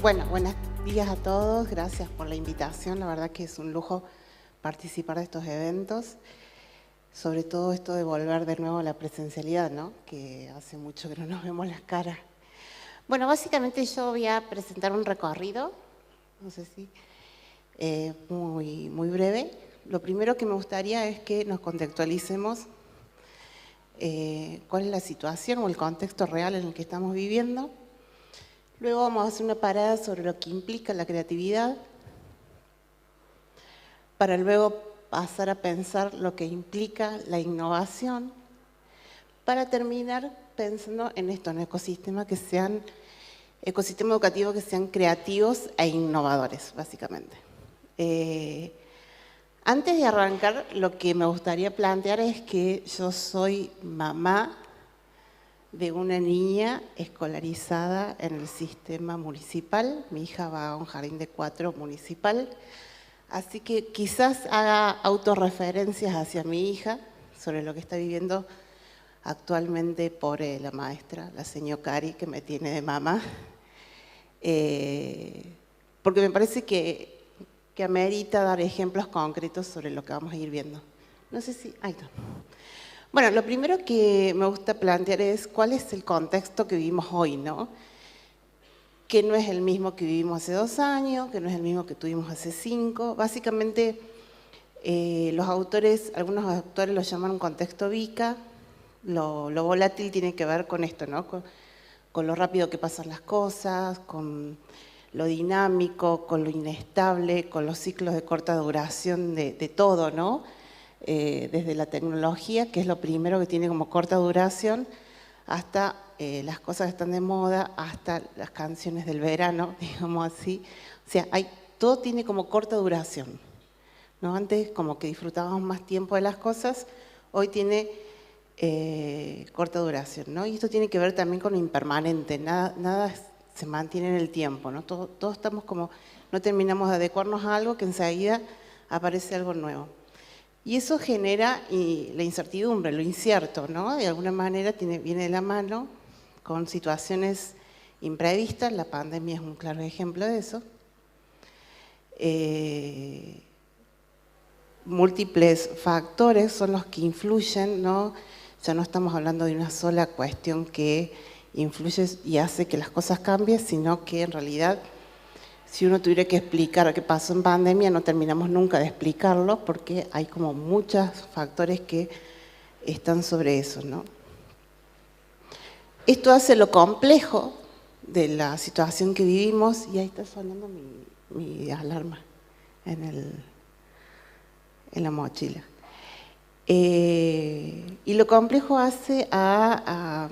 Bueno, buenos días a todos, gracias por la invitación, la verdad que es un lujo participar de estos eventos, sobre todo esto de volver de nuevo a la presencialidad, ¿no? Que hace mucho que no nos vemos las caras. Bueno, básicamente yo voy a presentar un recorrido, no sé si, muy breve. Lo primero que me gustaría es que nos contextualicemos cuál es la situación o el contexto real en el que estamos viviendo. Luego vamos a hacer una parada sobre lo que implica la creatividad, para luego pasar a pensar lo que implica la innovación, para terminar pensando en esto, en ecosistemas educativos que sean creativos e innovadores, básicamente. Antes de arrancar, lo que me gustaría plantear es que yo soy mamá de una niña escolarizada en el sistema municipal. Mi hija va a un jardín de 4 municipal, así que quizás haga autorreferencias hacia mi hija sobre lo que está viviendo actualmente por la maestra, la señora Cari, que me tiene de mamá, porque me parece que amerita dar ejemplos concretos sobre lo que vamos a ir viendo. No sé si... Ahí está. Bueno, lo primero que me gusta plantear es cuál es el contexto que vivimos hoy, ¿no? Que no es el mismo que vivimos hace 2 años, que no es el mismo que tuvimos hace 5. Básicamente, algunos autores lo llaman un contexto VICA. Lo volátil tiene que ver con esto, ¿no? Con lo rápido que pasan las cosas, con lo dinámico, con lo inestable, con los ciclos de corta duración de todo, ¿no? Desde la tecnología, que es lo primero que tiene como corta duración, hasta las cosas que están de moda, hasta las canciones del verano, digamos así. O sea, todo tiene como corta duración, ¿no? Antes como que disfrutábamos más tiempo de las cosas, hoy tiene corta duración, ¿no? Y esto tiene que ver también con lo impermanente, nada se mantiene en el tiempo, ¿no? Todos estamos como, no terminamos de adecuarnos a algo que enseguida aparece algo nuevo. Y eso genera la incertidumbre, lo incierto, ¿no? De alguna manera viene de la mano con situaciones imprevistas. La pandemia es un claro ejemplo de eso. Múltiples factores son los que influyen, ¿no? Ya no estamos hablando de una sola cuestión que influye y hace que las cosas cambien, sino que en realidad, si uno tuviera que explicar qué pasó en pandemia, no terminamos nunca de explicarlo porque hay como muchos factores que están sobre eso, ¿no? Esto hace lo complejo de la situación que vivimos, y ahí está sonando mi alarma en la mochila. Y lo complejo hace a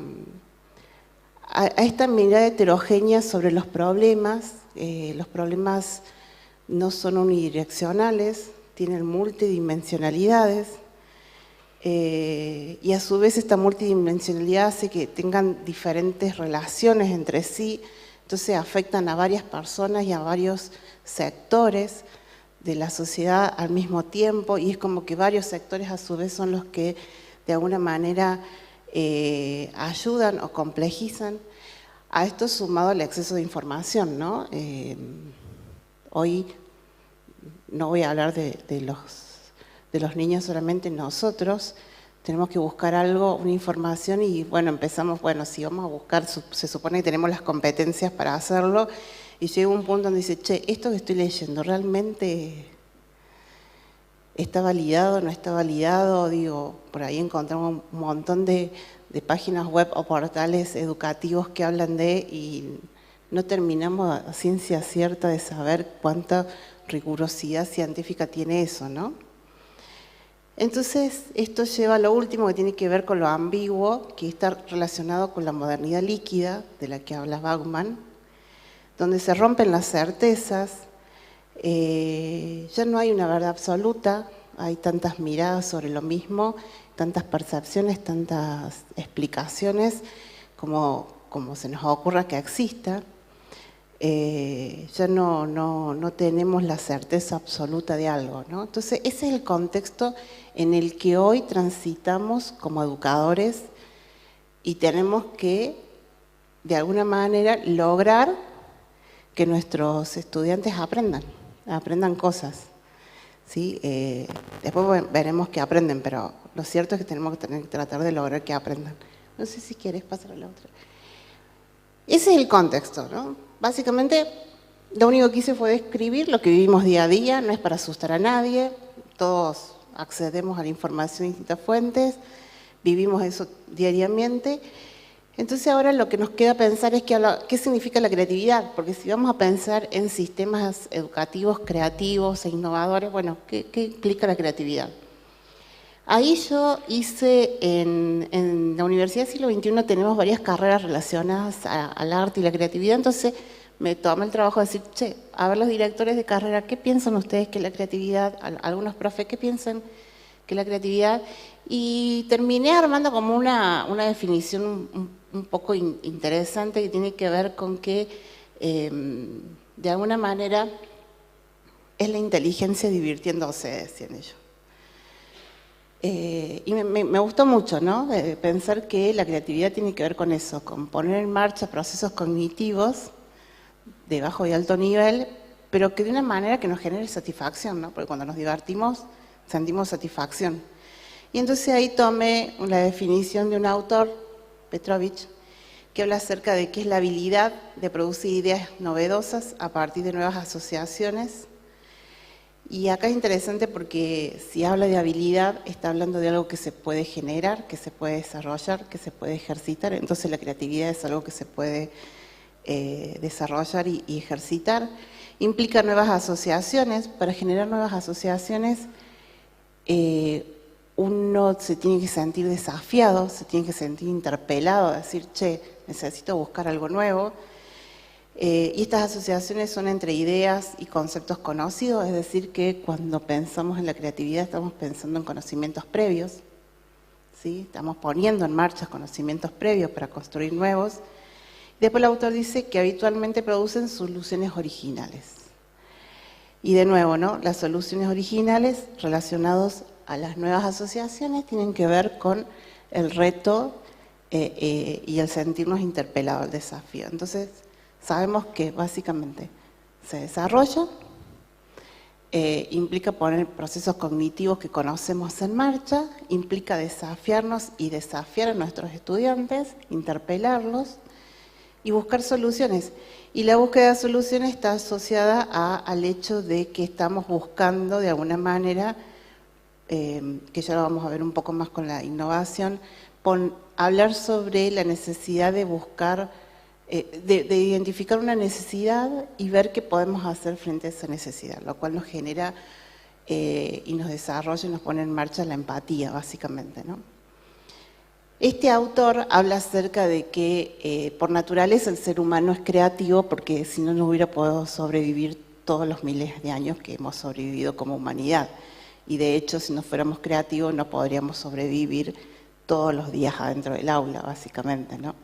esta mirada heterogénea sobre los problemas. Los problemas no son unidireccionales, tienen multidimensionalidades, y a su vez esta multidimensionalidad hace que tengan diferentes relaciones entre sí, entonces afectan a varias personas y a varios sectores de la sociedad al mismo tiempo, y es como que varios sectores a su vez son los que de alguna manera ayudan o complejizan. A esto sumado el exceso de información, ¿no? Hoy no voy a hablar de los niños solamente, nosotros tenemos que buscar algo, una información, y bueno, empezamos, bueno, si vamos a buscar, se supone que tenemos las competencias para hacerlo, y llega un punto donde dice, che, esto que estoy leyendo, ¿realmente está validado, no está validado? Digo, por ahí encontramos un montón de páginas web o portales educativos que hablan y no terminamos a ciencia cierta de saber cuánta rigurosidad científica tiene eso, ¿no? Entonces, esto lleva a lo último, que tiene que ver con lo ambiguo, que está relacionado con la modernidad líquida, de la que habla Bauman, donde se rompen las certezas, ya no hay una verdad absoluta, hay tantas miradas sobre lo mismo, tantas percepciones, tantas explicaciones como se nos ocurra que exista. Ya no tenemos la certeza absoluta de algo, ¿no? Entonces, ese es el contexto en el que hoy transitamos como educadores, y tenemos que, de alguna manera, lograr que nuestros estudiantes aprendan cosas. ¿Sí? Después veremos que aprenden, pero lo cierto es que tenemos que tratar de lograr que aprendan. No sé si quieres pasar a la otra. Ese es el contexto, ¿no? Básicamente, lo único que hice fue describir lo que vivimos día a día, no es para asustar a nadie, todos accedemos a la información de distintas fuentes, vivimos eso diariamente. Entonces ahora lo que nos queda pensar es qué significa la creatividad, porque si vamos a pensar en sistemas educativos, creativos e innovadores, bueno, ¿qué implica la creatividad? Ahí yo hice, en la Universidad del Siglo XXI tenemos varias carreras relacionadas al arte y la creatividad, entonces me tomé el trabajo de decir, che, a ver los directores de carrera, ¿qué piensan ustedes que es la creatividad? Algunos profes, ¿qué piensan que es la creatividad? Y terminé armando como una definición un poco interesante que tiene que ver con que, de alguna manera, es la inteligencia divirtiéndose, decían ellos. Y me gustó mucho, ¿no? Pensar que la creatividad tiene que ver con eso, con poner en marcha procesos cognitivos de bajo y alto nivel, pero que de una manera que nos genere satisfacción, ¿no? Porque cuando nos divertimos, sentimos satisfacción. Y entonces ahí tomé la definición de un autor, Petrovich, que habla acerca de qué es la habilidad de producir ideas novedosas a partir de nuevas asociaciones. Y acá es interesante porque si habla de habilidad, está hablando de algo que se puede generar, que se puede desarrollar, que se puede ejercitar. Entonces la creatividad es algo que se puede desarrollar y ejercitar. Implica nuevas asociaciones. Para generar nuevas asociaciones, uno se tiene que sentir desafiado, se tiene que sentir interpelado, decir, che, necesito buscar algo nuevo. Y estas asociaciones son entre ideas y conceptos conocidos, es decir, que cuando pensamos en la creatividad estamos pensando en conocimientos previos, ¿sí? Estamos poniendo en marcha conocimientos previos para construir nuevos. Después el autor dice que habitualmente producen soluciones originales. Y de nuevo, ¿no? Las soluciones originales relacionadas a las nuevas asociaciones tienen que ver con el reto y el sentirnos interpelados al desafío. Entonces, sabemos que básicamente se desarrolla, implica poner procesos cognitivos que conocemos en marcha, implica desafiarnos y desafiar a nuestros estudiantes, interpelarlos y buscar soluciones. Y la búsqueda de soluciones está asociada al hecho de que estamos buscando de alguna manera, que ya lo vamos a ver un poco más con la innovación, hablar sobre la necesidad de buscar, de identificar una necesidad y ver qué podemos hacer frente a esa necesidad, lo cual nos genera y nos desarrolla y nos pone en marcha la empatía, básicamente, ¿no? Este autor habla acerca de que por naturaleza el ser humano es creativo porque si no, no hubiera podido sobrevivir todos los miles de años que hemos sobrevivido como humanidad. Y de hecho, si no fuéramos creativos, no podríamos sobrevivir todos los días adentro del aula, básicamente, ¿no?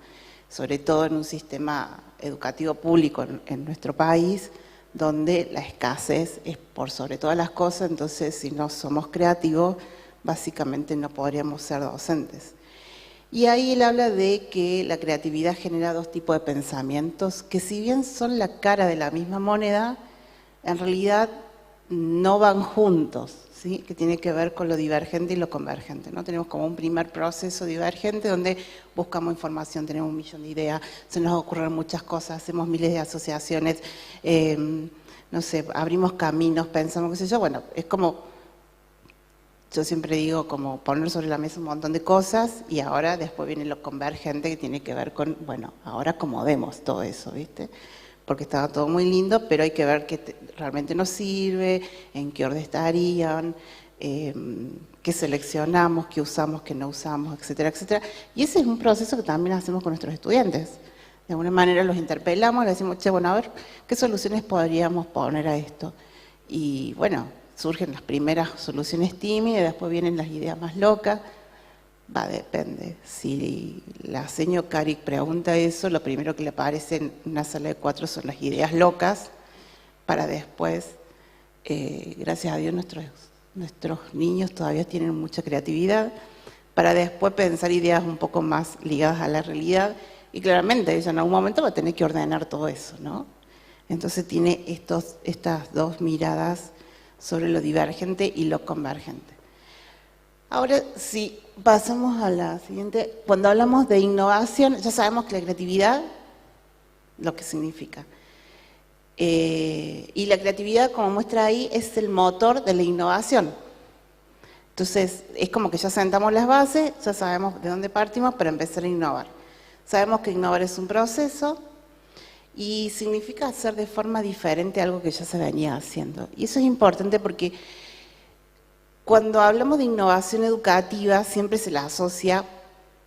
Sobre todo en un sistema educativo público en nuestro país, donde la escasez es por sobre todas las cosas, entonces si no somos creativos, básicamente no podríamos ser docentes. Y ahí él habla de que la creatividad genera dos tipos de pensamientos, que si bien son la cara de la misma moneda, en realidad no van juntos, ¿sí? Que tiene que ver con lo divergente y lo convergente, ¿no? Tenemos como un primer proceso divergente donde buscamos información, tenemos un millón de ideas, se nos ocurren muchas cosas, hacemos miles de asociaciones, no sé, abrimos caminos, pensamos, qué sé yo, bueno, es como, yo siempre digo, como poner sobre la mesa un montón de cosas y ahora después viene lo convergente que tiene que ver con, bueno, ahora acomodemos todo eso, ¿viste? Porque estaba todo muy lindo, pero hay que ver qué realmente nos sirve, en qué orden estarían, qué seleccionamos, qué usamos, qué no usamos, etcétera, etcétera. Y ese es un proceso que también hacemos con nuestros estudiantes. De alguna manera los interpelamos, les decimos, che, bueno, a ver, ¿qué soluciones podríamos poner a esto? Y bueno, surgen las primeras soluciones tímidas, después vienen las ideas más locas. Depende. Si la señora Caric pregunta eso, lo primero que le aparece en una sala de 4 son las ideas locas, para después, gracias a Dios, nuestros niños todavía tienen mucha creatividad, para después pensar ideas un poco más ligadas a la realidad, y claramente ella en algún momento va a tener que ordenar todo eso, ¿no? Entonces tiene estas dos miradas sobre lo divergente y lo convergente. Ahora, si pasamos a la siguiente, cuando hablamos de innovación, ya sabemos que la creatividad, lo que significa. Y la creatividad, como muestra ahí, es el motor de la innovación. Entonces, es como que ya sentamos las bases, ya sabemos de dónde partimos para empezar a innovar. Sabemos que innovar es un proceso y significa hacer de forma diferente algo que ya se venía haciendo. Y eso es importante porque cuando hablamos de innovación educativa siempre se la asocia,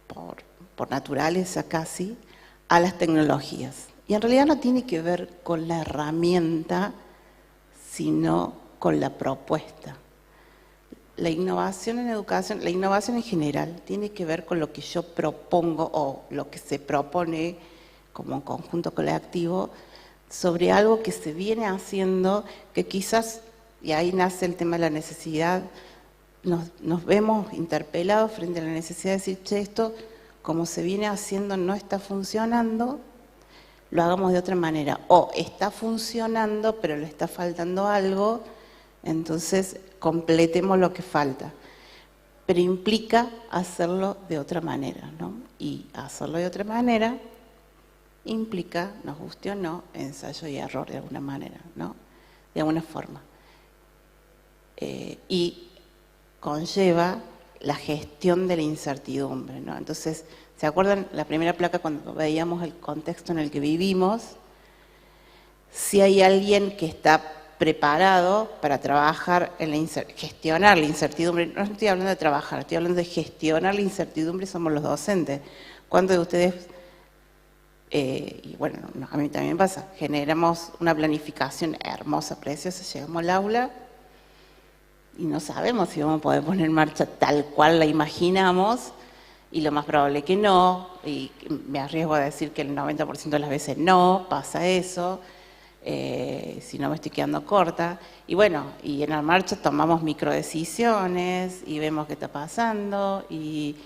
por naturaleza casi, a las tecnologías. Y en realidad no tiene que ver con la herramienta, sino con la propuesta. La innovación en educación, la innovación en general, tiene que ver con lo que yo propongo o lo que se propone como un conjunto colectivo sobre algo que se viene haciendo, que quizás, y ahí nace el tema de la necesidad, nos vemos interpelados frente a la necesidad de decir, che, esto como se viene haciendo no está funcionando, lo hagamos de otra manera. O está funcionando, pero le está faltando algo, entonces completemos lo que falta. Pero implica hacerlo de otra manera, ¿no? Y hacerlo de otra manera implica, nos guste o no, ensayo y error de alguna manera, ¿no? De alguna forma. Y conlleva la gestión de la incertidumbre, ¿no? Entonces, ¿se acuerdan la primera placa cuando veíamos el contexto en el que vivimos? Si hay alguien que está preparado para trabajar en gestionar la incertidumbre, no estoy hablando de trabajar, estoy hablando de gestionar la incertidumbre, somos los docentes. ¿Cuántos de ustedes, y bueno, a mí también pasa, generamos una planificación hermosa, preciosa, llegamos al aula y no sabemos si vamos a poder poner en marcha tal cual la imaginamos, y lo más probable que no, y me arriesgo a decir que el 90% de las veces no, pasa eso, si no me estoy quedando corta. Y bueno, y en la marcha tomamos microdecisiones y vemos qué está pasando, y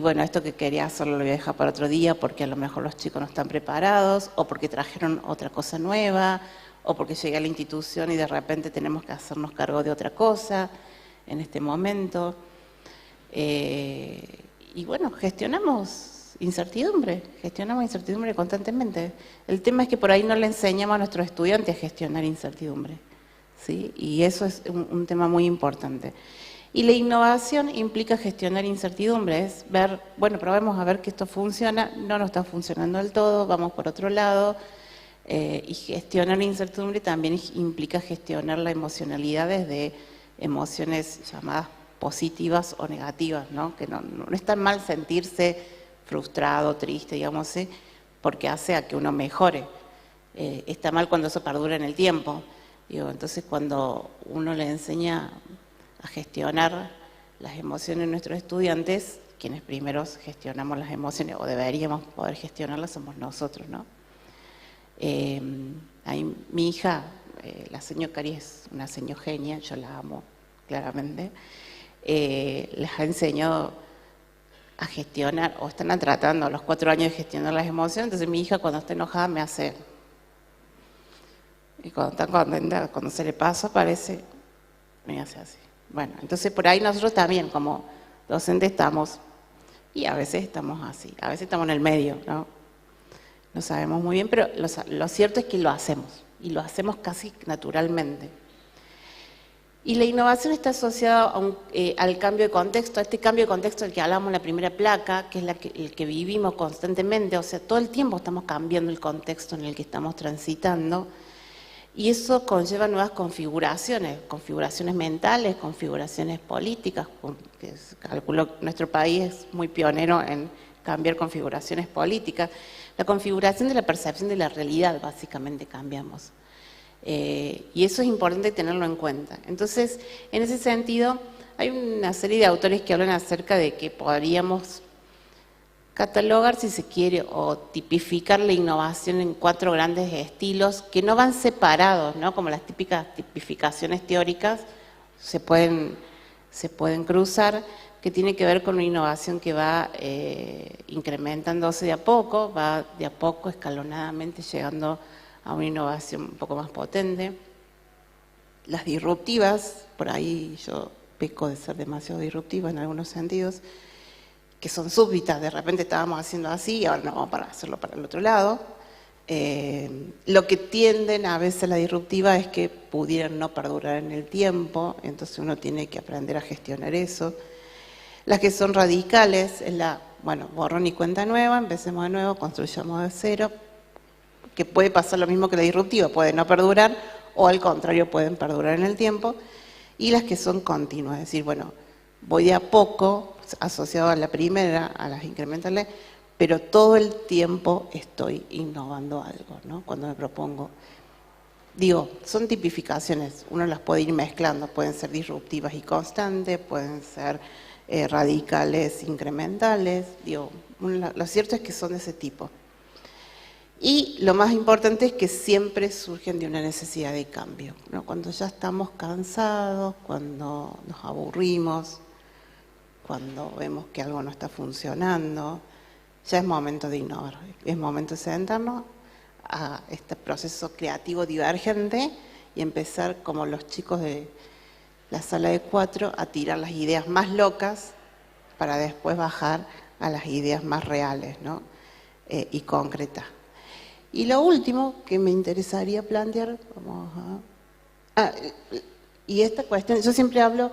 bueno, esto que quería hacerlo lo voy a dejar para otro día porque a lo mejor los chicos no están preparados, o porque trajeron otra cosa nueva, o porque llegué a la institución y de repente tenemos que hacernos cargo de otra cosa en este momento. Y bueno, gestionamos incertidumbre constantemente. El tema es que por ahí no le enseñamos a nuestros estudiantes a gestionar incertidumbre, ¿sí? Y eso es un tema muy importante. Y la innovación implica gestionar incertidumbre, es ver, bueno, probemos a ver que esto funciona, no nos está funcionando del todo, vamos por otro lado. Y gestionar la incertidumbre también implica gestionar la emocionalidad desde emociones llamadas positivas o negativas, ¿no? Que no es tan mal sentirse frustrado, triste, digamos, porque hace a que uno mejore. Está mal cuando eso perdura en el tiempo. Entonces, cuando uno le enseña a gestionar las emociones de nuestros estudiantes, quienes primeros gestionamos las emociones, o deberíamos poder gestionarlas, somos nosotros, ¿no? Mi hija, la señora Cari, es una señora genia, yo la amo, claramente. Les ha enseñado a gestionar, o están tratando a los 4 años de gestionar las emociones. Entonces mi hija cuando está enojada me hace, y cuando está contenta, cuando se le pasa, parece, me hace así. Bueno, entonces por ahí nosotros también como docentes estamos, y a veces estamos así, a veces estamos en el medio, ¿no? No sabemos muy bien, pero lo cierto es que lo hacemos, y lo hacemos casi naturalmente. Y la innovación está asociada al cambio de contexto, a este cambio de contexto del que hablamos en la primera placa, que es el que vivimos constantemente, o sea, todo el tiempo estamos cambiando el contexto en el que estamos transitando, y eso conlleva nuevas configuraciones mentales, configuraciones políticas, que calculo que nuestro país es muy pionero en cambiar configuraciones políticas. La configuración de la percepción de la realidad, básicamente, cambiamos. Y eso es importante tenerlo en cuenta. Entonces, en ese sentido, hay una serie de autores que hablan acerca de que podríamos catalogar, si se quiere, o tipificar la innovación en 4 grandes estilos que no van separados, ¿no? Como las típicas tipificaciones teóricas se pueden cruzar, que tiene que ver con una innovación que va incrementándose de a poco, va de a poco escalonadamente llegando a una innovación un poco más potente. Las disruptivas, por ahí yo peco de ser demasiado disruptiva en algunos sentidos, que son súbitas, de repente estábamos haciendo así y ahora no vamos para hacerlo para el otro lado. Lo que tienden a veces la disruptiva es que pudieran no perdurar en el tiempo, entonces uno tiene que aprender a gestionar eso. Las que son radicales es borrón y cuenta nueva, empecemos de nuevo, construyamos de cero, que puede pasar lo mismo que la disruptiva, puede no perdurar o al contrario pueden perdurar en el tiempo. Y las que son continuas, es decir, voy de a poco, asociado a la primera, a las incrementales, pero todo el tiempo estoy innovando algo, ¿no? Cuando me propongo. Son tipificaciones, uno las puede ir mezclando, pueden ser disruptivas y constantes, pueden ser radicales, incrementales, lo cierto es que son de ese tipo. Y lo más importante es que siempre surgen de una necesidad de cambio, ¿no? Cuando ya estamos cansados, cuando nos aburrimos, cuando vemos que algo no está funcionando, ya es momento de innovar, es momento de sentarnos a este proceso creativo divergente y empezar como los chicos de la sala de 4 a tirar las ideas más locas para después bajar a las ideas más reales, ¿no? Y concretas. Y lo último que me interesaría plantear, y esta cuestión, yo siempre hablo,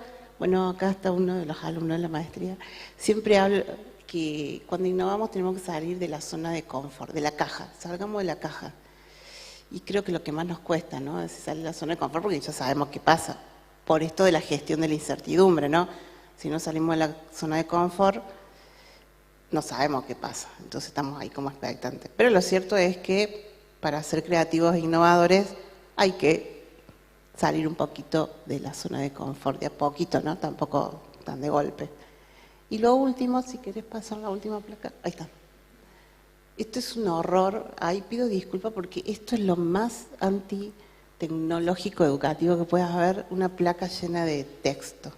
acá está uno de los alumnos de la maestría, siempre hablo que cuando innovamos tenemos que salir de la zona de confort, de la caja, salgamos de la caja. Y creo que lo que más nos cuesta, ¿no? Es salir de la zona de confort porque ya sabemos qué pasa, por esto de la gestión de la incertidumbre, ¿no? Si no salimos de la zona de confort, no sabemos qué pasa, entonces estamos ahí como expectantes. Pero lo cierto es que para ser creativos e innovadores hay que salir un poquito de la zona de confort, de a poquito, ¿no? Tampoco tan de golpe. Y lo último, si querés pasar la última placa, ahí está. Esto es un horror, ahí pido disculpas porque esto es lo más antitecnológico educativo que puedas haber, una placa llena de texto.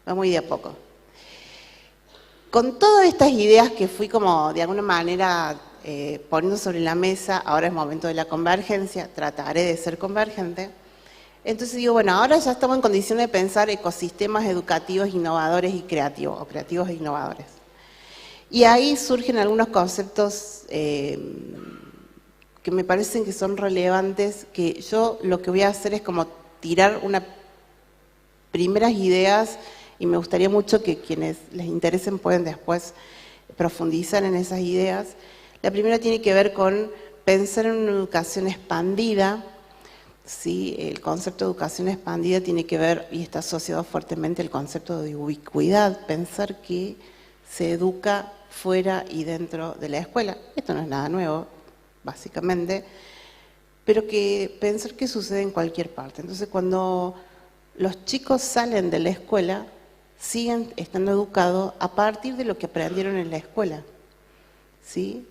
Vamos a ir de a poco. Con todas estas ideas que fui como de alguna manera poniendo sobre la mesa, ahora es momento de la convergencia, trataré de ser convergente. Entonces digo, ahora ya estamos en condiciones de pensar ecosistemas educativos innovadores y creativos, o creativos e innovadores. Y ahí surgen algunos conceptos que me parecen que son relevantes, que yo lo que voy a hacer es como tirar unas primeras ideas y me gustaría mucho que quienes les interesen pueden después profundizar en esas ideas. La primera tiene que ver con pensar en una educación expandida. Sí, el concepto de educación expandida tiene que ver y está asociado fuertemente al concepto de ubicuidad, pensar que se educa fuera y dentro de la escuela. Esto no es nada nuevo, básicamente, pero que pensar que sucede en cualquier parte. Entonces, cuando los chicos salen de la escuela, siguen estando educados a partir de lo que aprendieron en la escuela, ¿sí?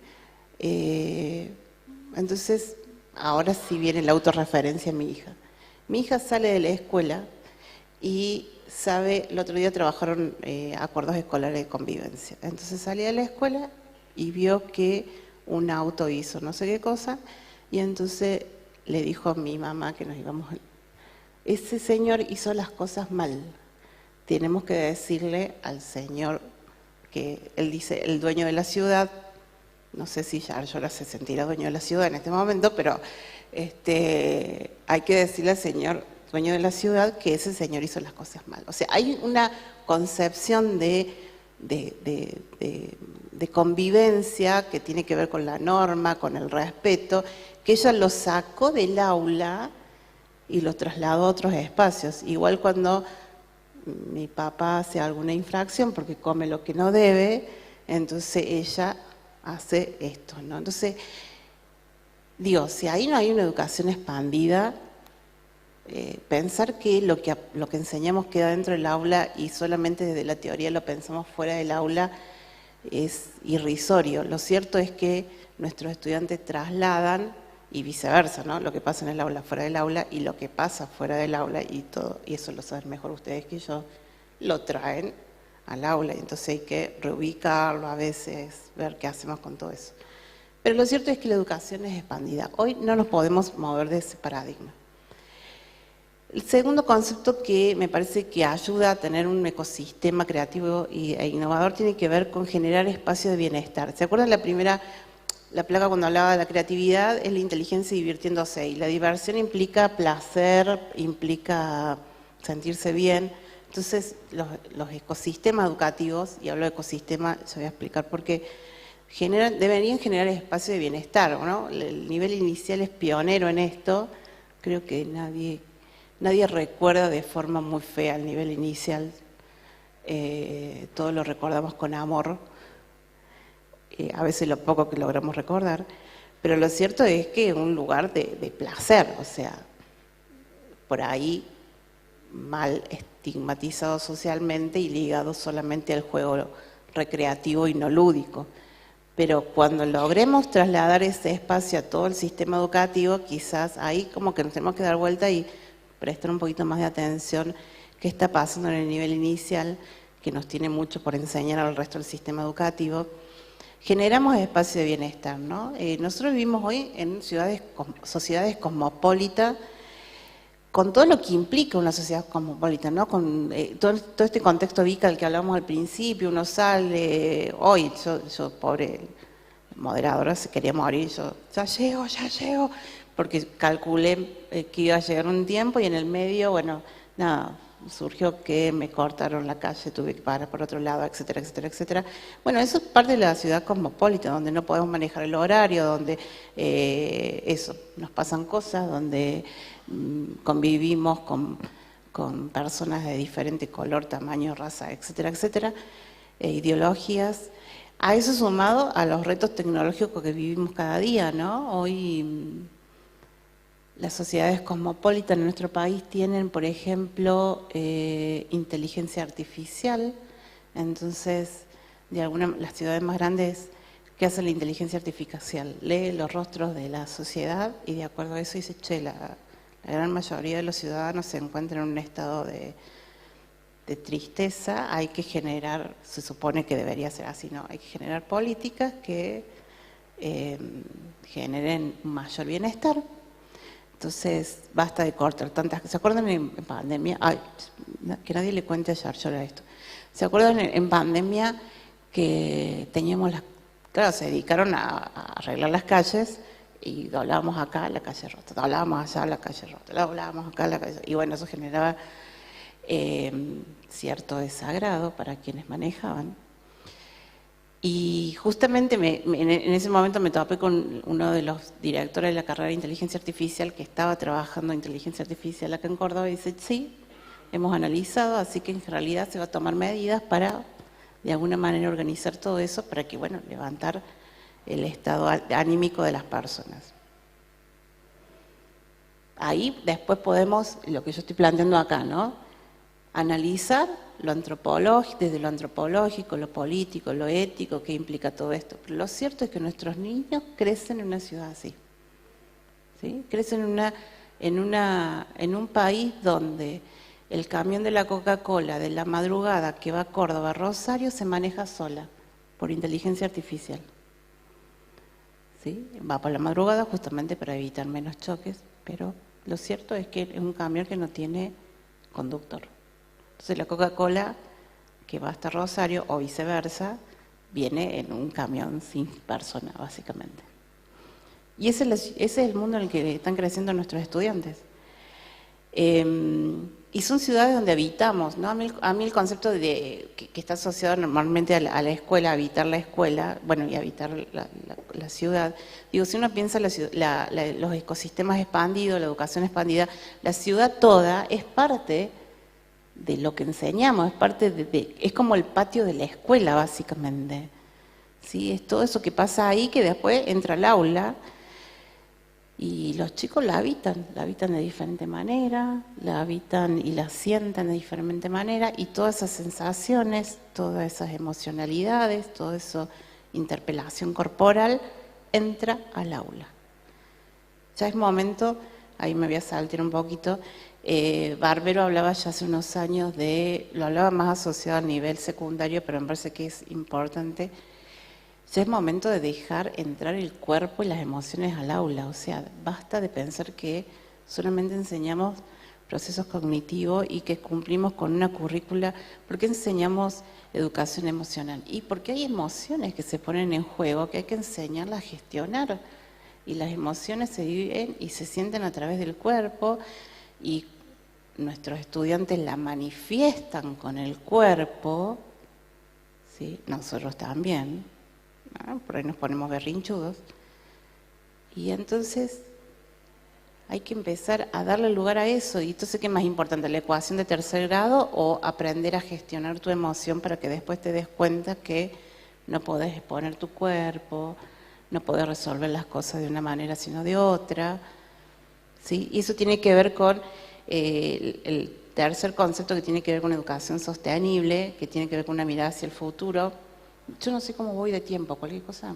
Entonces, ahora sí viene la autorreferencia a mi hija. Mi hija sale de la escuela y sabe, el otro día trabajaron acuerdos escolares de convivencia. Entonces salía de la escuela y vio que un auto hizo no sé qué cosa y entonces le dijo a mi mamá que nos íbamos, ese señor hizo las cosas mal. Tenemos que decirle al señor que él dice, el dueño de la ciudad, no sé si ya yo la sé sentir dueño de la ciudad en este momento, pero hay que decirle al señor dueño de la ciudad que ese señor hizo las cosas mal. O sea, hay una concepción de convivencia que tiene que ver con la norma, con el respeto, que ella lo sacó del aula y lo trasladó a otros espacios. Igual cuando mi papá hace alguna infracción porque come lo que no debe, entonces ella hace esto, ¿no? Entonces, digo, si ahí no hay una educación expandida, pensar que lo que enseñamos queda dentro del aula y solamente desde la teoría lo pensamos fuera del aula es irrisorio. Lo cierto es que nuestros estudiantes trasladan y viceversa, ¿no? Lo que pasa en el aula fuera del aula y lo que pasa fuera del aula y todo, y eso lo saben mejor ustedes que yo, lo traen al aula y entonces hay que reubicarlo a veces, ver qué hacemos con todo eso. Pero lo cierto es que la educación es expandida. Hoy no nos podemos mover de ese paradigma. El segundo concepto que me parece que ayuda a tener un ecosistema creativo e innovador tiene que ver con generar espacios de bienestar. ¿Se acuerdan la placa cuando hablaba de la creatividad? Es la inteligencia divirtiéndose, y la diversión implica placer, implica sentirse bien. Entonces, los ecosistemas educativos, y hablo de ecosistema, yo voy a explicar por qué, deberían generar espacios de bienestar, ¿no? El nivel inicial es pionero en esto. Creo que nadie recuerda de forma muy fea el nivel inicial. Todos lo recordamos con amor. A veces lo poco que logramos recordar. Pero lo cierto es que es un lugar de placer, o sea, por ahí mal estigmatizado socialmente y ligado solamente al juego recreativo y no lúdico. Pero cuando logremos trasladar ese espacio a todo el sistema educativo, quizás ahí como que nos tenemos que dar vuelta y prestar un poquito más de atención qué está pasando en el nivel inicial, que nos tiene mucho por enseñar al resto del sistema educativo. Generamos espacios de bienestar, ¿no? Nosotros vivimos hoy en sociedades cosmopolitas, con todo lo que implica una sociedad cosmopolita, ¿no? Con todo este contexto VICA del que hablamos al principio, uno sale, hoy yo pobre moderadora, se quería morir, yo ya llego, porque calculé que iba a llegar un tiempo y en el medio, bueno, nada, surgió que me cortaron la calle, tuve que parar por otro lado, etcétera, etcétera, etcétera. Bueno, eso es parte de la ciudad cosmopolita, donde no podemos manejar el horario, donde nos pasan cosas, donde convivimos con personas de diferente color, tamaño, raza, etcétera, etcétera, ideologías. A eso sumado a los retos tecnológicos que vivimos cada día, ¿no? Hoy las sociedades cosmopolitas en nuestro país tienen, por ejemplo, inteligencia artificial. Entonces, las ciudades más grandes, ¿qué hace la inteligencia artificial? Lee los rostros de la sociedad y de acuerdo a eso dice, che, la gran mayoría de los ciudadanos se encuentran en un estado de tristeza, hay que generar, se supone que debería ser así, ¿no? Hay que generar políticas que generen mayor bienestar. Entonces, basta de cortar tantas... ¿Se acuerdan en pandemia? Ay, que nadie le cuente a Yarchola esto. ¿Se acuerdan en pandemia que teníamos Claro, se dedicaron a arreglar las calles y doblábamos acá la calle rota, doblábamos allá la calle rota, doblábamos acá la calle... Y bueno, eso generaba cierto desagrado para quienes manejaban. Y justamente en ese momento me topé con uno de los directores de la carrera de Inteligencia Artificial que estaba trabajando en Inteligencia Artificial acá en Córdoba y dice, sí, hemos analizado, así que en realidad se va a tomar medidas para, de alguna manera, organizar todo eso para que, bueno, levantar el estado anímico de las personas. Ahí después podemos, lo que yo estoy planteando acá, ¿no? Analizar lo antropológico, desde lo antropológico, lo político, lo ético, qué implica todo esto. Pero lo cierto es que nuestros niños crecen en una ciudad así, ¿sí? Crecen en un país donde el camión de la Coca-Cola de la madrugada que va a Córdoba, a Rosario, se maneja sola, por inteligencia artificial. ¿Sí? Va por la madrugada justamente para evitar menos choques, pero lo cierto es que es un camión que no tiene conductor. Entonces la Coca-Cola que va hasta Rosario o viceversa viene en un camión sin persona, básicamente. Y ese es el mundo en el que están creciendo nuestros estudiantes. Y son ciudades donde habitamos, ¿no? A mí el concepto que está asociado normalmente a la escuela, habitar la escuela, bueno, y habitar la ciudad. Digo, si uno piensa los ecosistemas expandidos, la educación expandida, la ciudad toda es parte de lo que enseñamos, es como el patio de la escuela, básicamente. ¿Sí? Es todo eso que pasa ahí que después entra al aula y los chicos la habitan de diferente manera, la habitan y la sienten de diferente manera, y todas esas sensaciones, todas esas emocionalidades, toda esa interpelación corporal entra al aula. Ya es momento, ahí me voy a saltar un poquito. Barbero hablaba ya hace unos años lo hablaba más asociado a nivel secundario, pero me parece que es importante. ya es momento de dejar entrar el cuerpo y las emociones al aula. O sea, basta de pensar que solamente enseñamos procesos cognitivos y que cumplimos con una currícula. ¿Por qué enseñamos educación emocional? Y porque hay emociones que se ponen en juego que hay que enseñarlas a gestionar. Y las emociones se viven y se sienten a través del cuerpo y nuestros estudiantes la manifiestan con el cuerpo, ¿sí? Nosotros también, ¿no? Por ahí nos ponemos berrinchudos. Y entonces hay que empezar a darle lugar a eso. Y entonces, ¿qué es más importante? ¿La ecuación de tercer grado o aprender a gestionar tu emoción para que después te des cuenta que no podés exponer tu cuerpo, no podés resolver las cosas de una manera sino de otra? ¿Sí? Y eso tiene que ver con el tercer concepto, que tiene que ver con educación sostenible, que tiene que ver con una mirada hacia el futuro. Yo no sé cómo voy de tiempo, cualquier cosa.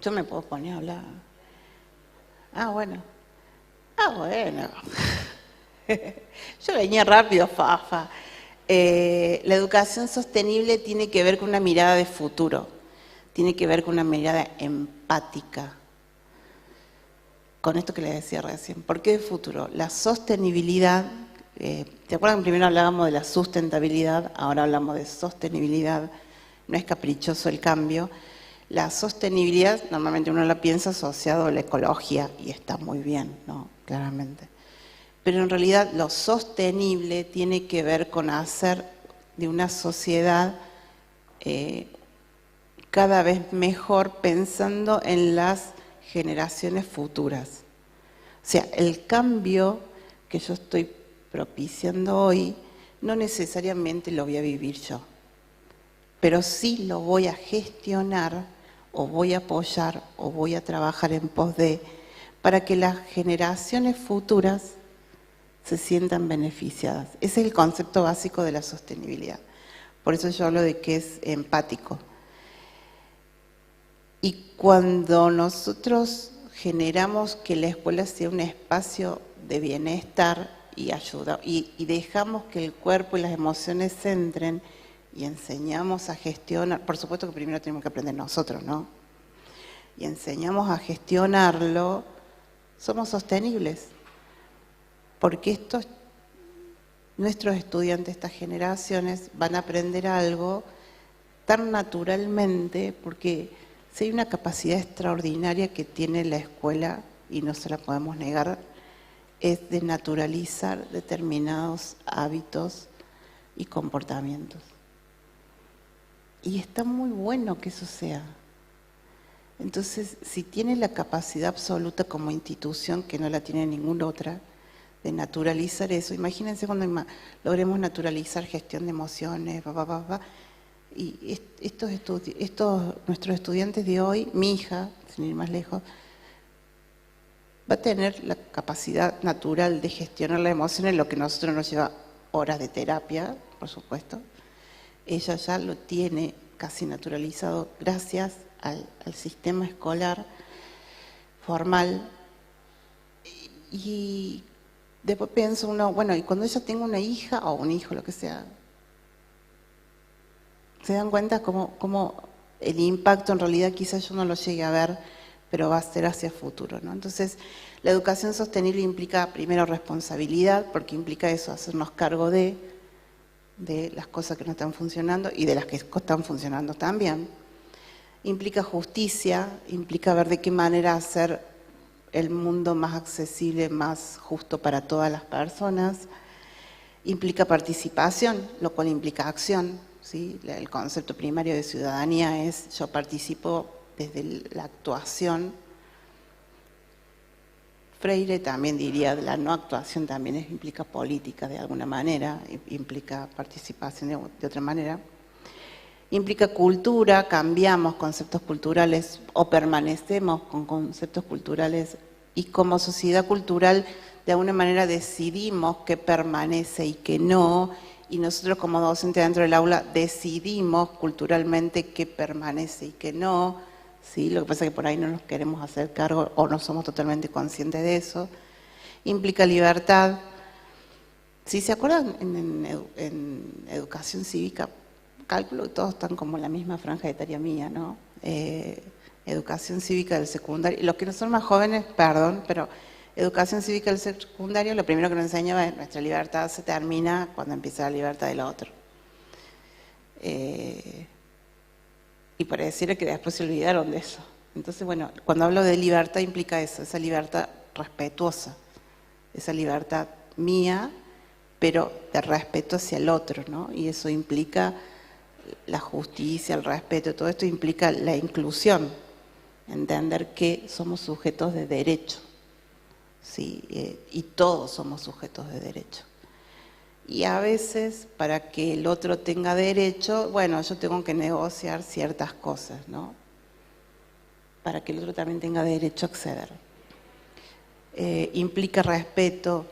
Yo me puedo poner a hablar. Ah, bueno. Yo venía rápido, Fafa. La educación sostenible tiene que ver con una mirada de futuro, tiene que ver con una mirada empática. Con esto que les decía recién, ¿por qué de futuro? La sostenibilidad, ¿te acuerdan? Primero hablábamos de la sustentabilidad, ahora hablamos de sostenibilidad, no es caprichoso el cambio. La sostenibilidad, normalmente uno la piensa asociado a la ecología, y está muy bien, ¿no? Claramente. Pero en realidad lo sostenible tiene que ver con hacer de una sociedad cada vez mejor pensando en las generaciones futuras. O sea, el cambio que yo estoy propiciando hoy no necesariamente lo voy a vivir yo, pero sí lo voy a gestionar o voy a apoyar o voy a trabajar en pos de, para que las generaciones futuras se sientan beneficiadas. Ese es el concepto básico de la sostenibilidad. Por eso yo hablo de que es empático. Y cuando nosotros generamos que la escuela sea un espacio de bienestar y ayuda, y dejamos que el cuerpo y las emociones se entren y enseñamos a gestionar, por supuesto que primero tenemos que aprender nosotros, ¿no? Y enseñamos a gestionarlo, somos sostenibles. Porque nuestros estudiantes, estas generaciones, van a aprender algo tan naturalmente, porque si hay una capacidad extraordinaria que tiene la escuela, y no se la podemos negar, es de naturalizar determinados hábitos y comportamientos. Y está muy bueno que eso sea. Entonces, si tiene la capacidad absoluta como institución, que no la tiene ninguna otra, de naturalizar eso, imagínense cuando logremos naturalizar gestión de emociones, y nuestros estudiantes de hoy, mi hija, sin ir más lejos, va a tener la capacidad natural de gestionar las emociones, lo que a nosotros nos lleva horas de terapia, por supuesto. Ella ya lo tiene casi naturalizado gracias al sistema escolar formal. Y después pienso uno, bueno, y cuando ella tenga una hija o un hijo, lo que sea, se dan cuenta cómo el impacto en realidad quizás yo no lo llegue a ver, pero va a ser hacia el futuro, ¿no? Entonces, la educación sostenible implica primero responsabilidad, porque implica eso, hacernos cargo de las cosas que no están funcionando y de las que están funcionando también. Implica justicia, implica ver de qué manera hacer el mundo más accesible, más justo para todas las personas. Implica participación, lo cual implica acción, ¿sí? El concepto primario de ciudadanía es yo participo desde la actuación. Freire también diría, la no actuación también implica política de alguna manera, implica participación de otra manera. Implica cultura, cambiamos conceptos culturales o permanecemos con conceptos culturales, y como sociedad cultural de alguna manera decidimos qué permanece y qué no, y nosotros como docentes dentro del aula decidimos culturalmente qué permanece y qué no, ¿sí? Lo que pasa es que por ahí no nos queremos hacer cargo o no somos totalmente conscientes de eso. Implica libertad. Si se acuerdan en educación cívica, calculo que todos están como en la misma franja etaria mía, ¿no? Educación cívica del secundario. Los que no son más jóvenes, perdón, pero educación cívica del secundario, lo primero que nos enseñaba es nuestra libertad se termina cuando empieza la libertad del otro. Y pareciera que después se olvidaron de eso. Entonces, bueno, cuando hablo de libertad implica eso, esa libertad respetuosa, esa libertad mía, pero de respeto hacia el otro, ¿no? Y eso implica la justicia, el respeto, todo esto implica la inclusión, entender que somos sujetos de derecho, ¿sí? Y todos somos sujetos de derecho. Y a veces, para que el otro tenga derecho, bueno, yo tengo que negociar ciertas cosas, ¿no? Para que el otro también tenga derecho a acceder. Implica respeto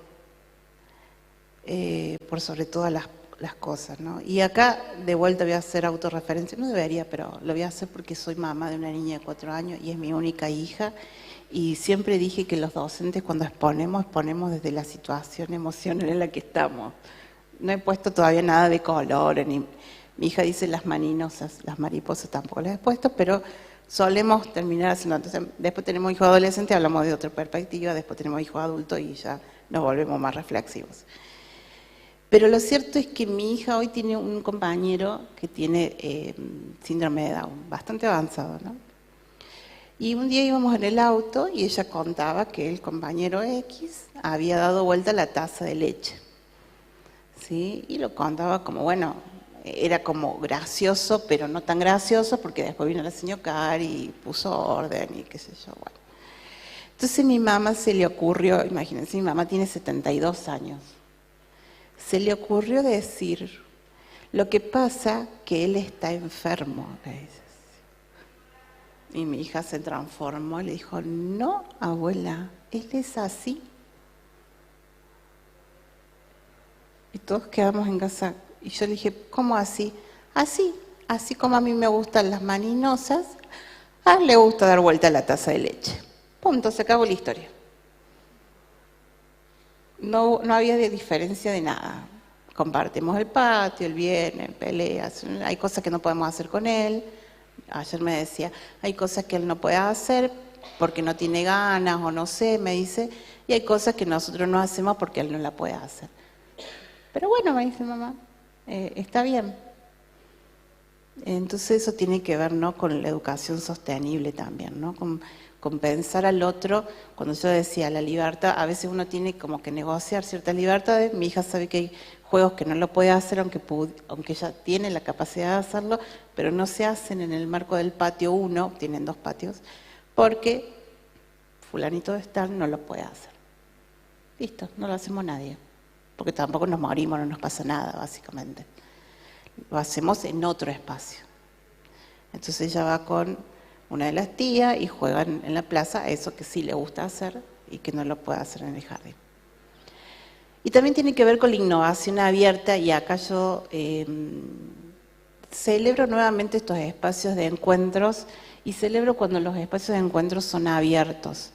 por sobre todas las cosas, ¿no? Y acá, de vuelta, voy a hacer autorreferencia, no debería, pero lo voy a hacer porque soy mamá de una niña de 4 años y es mi única hija, y siempre dije que los docentes cuando exponemos desde la situación emocional en la que estamos. No he puesto todavía nada de color, mi hija dice las maninosas, las mariposas tampoco las he puesto, pero solemos terminar haciendo. Entonces, después tenemos hijos adolescentes, hablamos de otra perspectiva, después tenemos hijos adultos y ya nos volvemos más reflexivos. Pero lo cierto es que mi hija hoy tiene un compañero que tiene síndrome de Down, bastante avanzado, ¿no? Y un día íbamos en el auto y ella contaba que el compañero X había dado vuelta la taza de leche, ¿sí? Y lo contaba como, bueno, era como gracioso, pero no tan gracioso, porque después vino la señora Cari y puso orden y qué sé yo, bueno. Entonces mi mamá se le ocurrió, imagínense, mi mamá tiene 72 años, se le ocurrió decir, lo que pasa que él está enfermo, le dice. Y mi hija se transformó y le dijo, no, abuela, él es así. Y todos quedamos en casa. Y yo le dije, ¿cómo así? Así como a mí me gustan las maninosas, a él le gusta dar vuelta a la taza de leche. Punto, se acabó la historia. No había diferencia de nada. Compartimos el patio, él viene, peleas, hay cosas que no podemos hacer con él. Ayer me decía, hay cosas que él no puede hacer porque no tiene ganas o no sé, me dice, y hay cosas que nosotros no hacemos porque él no la puede hacer. Pero bueno, me dice mamá, está bien. Entonces eso tiene que ver, ¿no?, con la educación sostenible también, ¿no? Con pensar al otro. Cuando yo decía la libertad, a veces uno tiene como que negociar ciertas libertades. Mi hija sabe que hay juegos que no lo puede hacer, aunque ella tiene la capacidad de hacerlo, pero no se hacen en el marco del patio 1, tienen 2 patios, porque fulanito de tal no lo puede hacer. Listo, no lo hacemos nadie, porque tampoco nos morimos, no nos pasa nada, básicamente. Lo hacemos en otro espacio. Entonces ella va con una de las tías y juegan en la plaza eso que sí le gusta hacer y que no lo puede hacer en el jardín. Y también tiene que ver con la innovación abierta, y acá yo celebro nuevamente estos espacios de encuentros, y celebro cuando los espacios de encuentros son abiertos,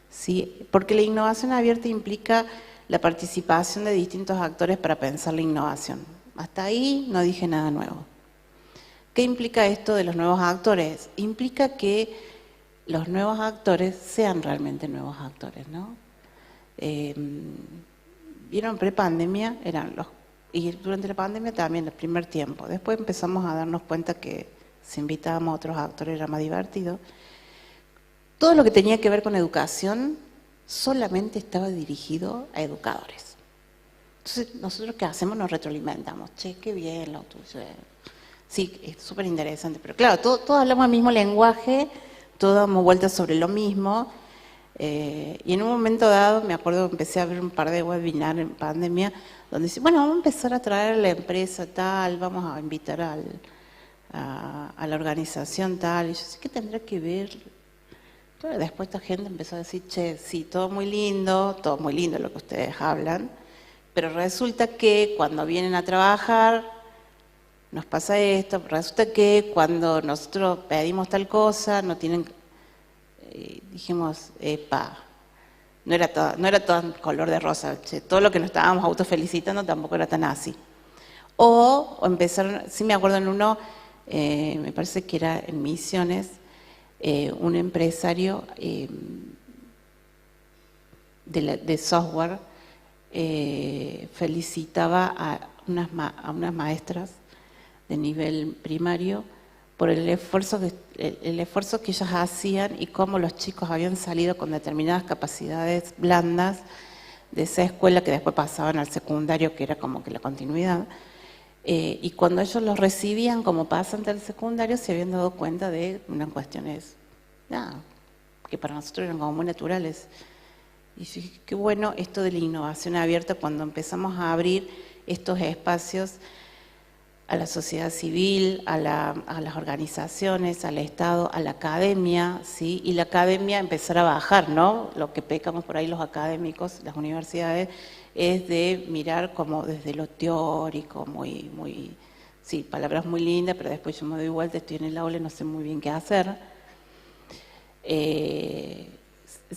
¿sí? Porque la innovación abierta implica la participación de distintos actores para pensar la innovación. Hasta ahí no dije nada nuevo. ¿Qué implica esto de los nuevos actores? Implica que los nuevos actores sean realmente nuevos actores, ¿no? Vieron, prepandemia y durante la pandemia también, el primer tiempo. Después empezamos a darnos cuenta que si invitábamos a otros actores era más divertido. Todo lo que tenía que ver con educación solamente estaba dirigido a educadores. Entonces, nosotros ¿qué hacemos? Nos retroalimentamos. Che, qué bien lo tuyo. Sí, es súper interesante. Pero claro, todos hablamos el mismo lenguaje, todos damos vueltas sobre lo mismo. Y en un momento dado, me acuerdo que empecé a ver un par de webinars en pandemia, donde dice, bueno, vamos a empezar a traer a la empresa tal, vamos a invitar a la organización tal. Y yo sé que tendrá que ver. Claro, después esta gente empezó a decir, che, sí, todo muy lindo lo que ustedes hablan, pero resulta que cuando vienen a trabajar nos pasa esto, resulta que cuando nosotros pedimos tal cosa no tienen... dijimos, no era todo color de rosa, che, todo lo que nos estábamos autofelicitando tampoco era tan así. o empezaron, sí me acuerdo en uno, me parece que era en Misiones, un empresario de software felicitaba a unas maestras de nivel primario por el esfuerzo que ellas hacían y cómo los chicos habían salido con determinadas capacidades blandas de esa escuela que después pasaban al secundario, que era como que la continuidad. Y cuando ellos los recibían como pasantes del secundario, se habían dado cuenta de unas cuestiones que para nosotros eran como muy naturales. Y dije, qué bueno esto de la innovación abierta cuando empezamos a abrir estos espacios a la sociedad civil, a las organizaciones, al Estado, a la academia, ¿sí? Y la academia empezar a bajar, ¿no? Lo que pecamos por ahí los académicos, las universidades, es de mirar como desde lo teórico, sí, palabras muy lindas, pero después yo me doy vuelta, estoy en el aula y no sé muy bien qué hacer.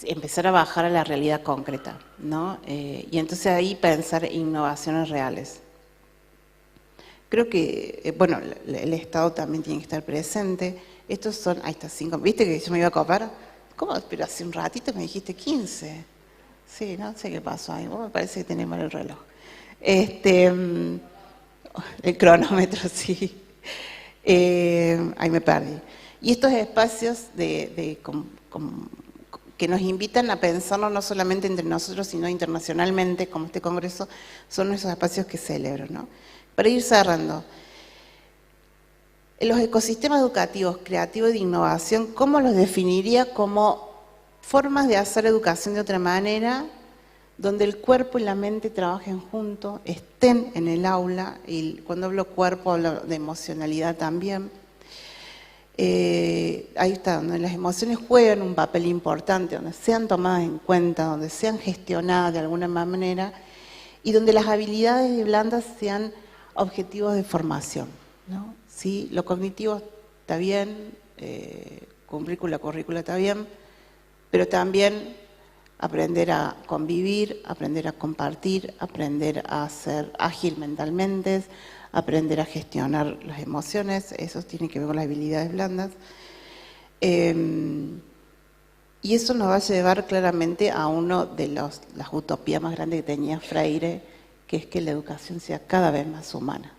Empezar a bajar a la realidad concreta, ¿no? Y entonces ahí pensar innovaciones reales. Creo que, bueno, el Estado también tiene que estar presente. Estos son, ahí está, 5, ¿viste que yo me iba a copar? ¿Cómo? Pero hace un ratito me dijiste 15. Sí, no sé qué pasó ahí, me parece que tenés mal el reloj. El cronómetro, sí. Ahí me perdí. Y estos espacios que nos invitan a pensarnos no solamente entre nosotros, sino internacionalmente, como este congreso, son esos espacios que celebro, ¿no? Para ir cerrando, los ecosistemas educativos, creativos y de innovación, ¿cómo los definiría como formas de hacer educación de otra manera, donde el cuerpo y la mente trabajen juntos, estén en el aula, y cuando hablo cuerpo hablo de emocionalidad también? Ahí está, donde las emociones juegan un papel importante, donde sean tomadas en cuenta, donde sean gestionadas de alguna manera y donde las habilidades blandas sean objetivos de formación, ¿no? ¿Sí? Lo cognitivo está bien, cumplir con la currícula está bien, pero también aprender a convivir, aprender a compartir, aprender a ser ágil mentalmente, aprender a gestionar las emociones, eso tiene que ver con las habilidades blandas. Y eso nos va a llevar claramente a uno de las utopías más grandes que tenía Freire, que es que la educación sea cada vez más humana.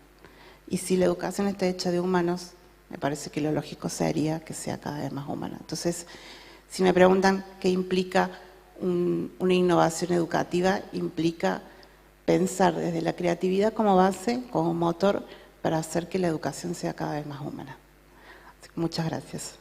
Y si la educación está hecha de humanos, me parece que lo lógico sería que sea cada vez más humana. Entonces, si me preguntan qué implica una innovación educativa, implica pensar desde la creatividad como base, como motor, para hacer que la educación sea cada vez más humana. Así que muchas gracias.